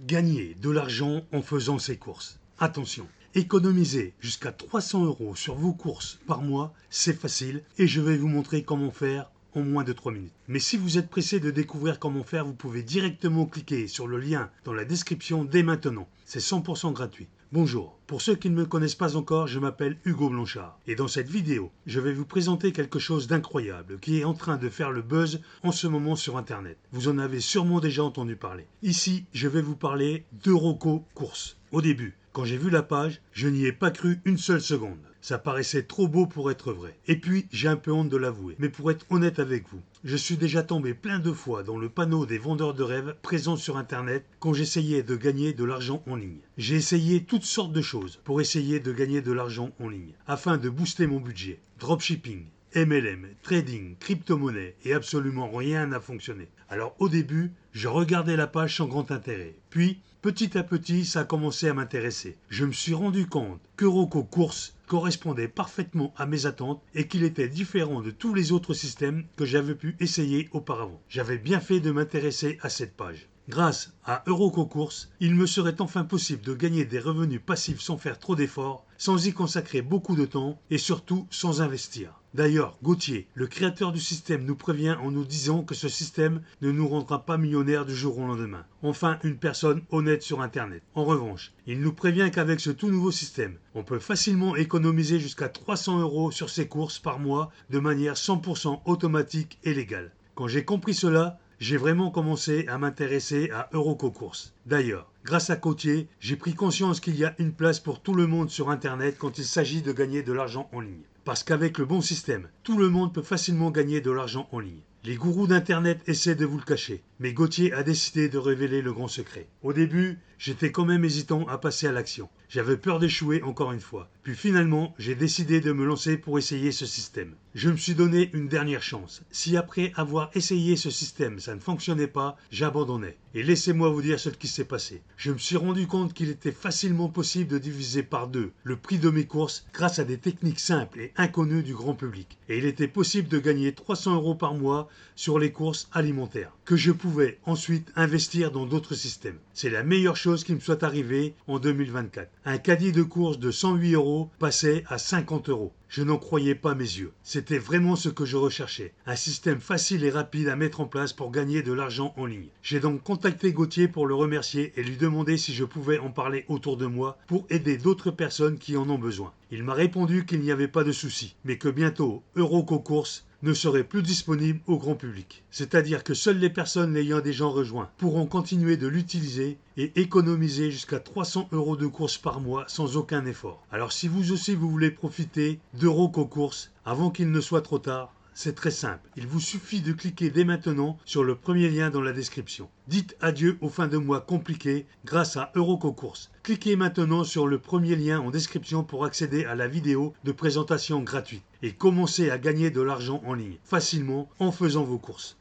Gagner de l'argent en faisant ses courses. Attention, économiser jusqu'à 300 € sur vos courses par mois, c'est facile et je vais vous montrer comment faire en moins de 3 minutes. Mais si vous êtes pressé de découvrir comment faire, vous pouvez directement cliquer sur le lien dans la description dès maintenant. C'est 100% gratuit. Bonjour, pour ceux qui ne me connaissent pas encore, je m'appelle Hugo Blanchard et dans cette vidéo, je vais vous présenter quelque chose d'incroyable qui est en train de faire le buzz en ce moment sur internet. Vous en avez sûrement déjà entendu parler. Ici, je vais vous parler d'Euroco Course. Au début, quand j'ai vu la page, je n'y ai pas cru une seule seconde. Ça paraissait trop beau pour être vrai. Et puis, j'ai un peu honte de l'avouer. Mais pour être honnête avec vous, je suis déjà tombé plein de fois dans le panneau des vendeurs de rêves présents sur Internet quand j'essayais de gagner de l'argent en ligne. J'ai essayé toutes sortes de choses pour essayer de gagner de l'argent en ligne, afin de booster mon budget. Dropshipping, MLM, trading, crypto-monnaie et absolument rien n'a fonctionné. Alors au début, je regardais la page sans grand intérêt. Puis, petit à petit, ça a commencé à m'intéresser. Je me suis rendu compte qu'Euroco Course correspondait parfaitement à mes attentes et qu'il était différent de tous les autres systèmes que j'avais pu essayer auparavant. J'avais bien fait de m'intéresser à cette page. Grâce à Euroco Course, il me serait enfin possible de gagner des revenus passifs sans faire trop d'efforts, sans y consacrer beaucoup de temps et surtout sans investir. D'ailleurs, Gauthier, le créateur du système, nous prévient en nous disant que ce système ne nous rendra pas millionnaires du jour au lendemain. Enfin, une personne honnête sur Internet. En revanche, il nous prévient qu'avec ce tout nouveau système, on peut facilement économiser jusqu'à 300 € sur ses courses par mois de manière 100% automatique et légale. Quand j'ai compris cela, j'ai vraiment commencé à m'intéresser à Euroco Course. D'ailleurs, grâce à Gauthier, j'ai pris conscience qu'il y a une place pour tout le monde sur Internet quand il s'agit de gagner de l'argent en ligne. Parce qu'avec le bon système, tout le monde peut facilement gagner de l'argent en ligne. Les gourous d'Internet essaient de vous le cacher, mais Gauthier a décidé de révéler le grand secret. Au début, j'étais quand même hésitant à passer à l'action. J'avais peur d'échouer encore une fois. Puis finalement, j'ai décidé de me lancer pour essayer ce système. Je me suis donné une dernière chance. Si après avoir essayé ce système, ça ne fonctionnait pas, j'abandonnais. Et laissez-moi vous dire ce qui s'est passé. Je me suis rendu compte qu'il était facilement possible de diviser par deux le prix de mes courses grâce à des techniques simples et inconnues du grand public. Et il était possible de gagner 300 € par mois sur les courses alimentaires, que je pouvais ensuite investir dans d'autres systèmes. C'est la meilleure chose qui me soit arrivée en 2024. Un caddie de course de 108 € passait à 50 €. Je n'en croyais pas mes yeux. C'était vraiment ce que je recherchais. Un système facile et rapide à mettre en place pour gagner de l'argent en ligne. J'ai donc contacté Gauthier pour le remercier et lui demander si je pouvais en parler autour de moi pour aider d'autres personnes qui en ont besoin. Il m'a répondu qu'il n'y avait pas de souci, mais que bientôt Euroco Course ne serait plus disponible au grand public. C'est-à-dire que seules les personnes l'ayant déjà rejoint pourront continuer de l'utiliser et économiser jusqu'à 300 € de courses par mois sans aucun effort. Alors si vous aussi vous voulez profiter d'Euroco Course avant qu'il ne soit trop tard, c'est très simple. Il vous suffit de cliquer dès maintenant sur le premier lien dans la description. Dites adieu aux fins de mois compliquées grâce à Euroco Course. Cliquez maintenant sur le premier lien en description pour accéder à la vidéo de présentation gratuite et commencez à gagner de l'argent en ligne facilement en faisant vos courses.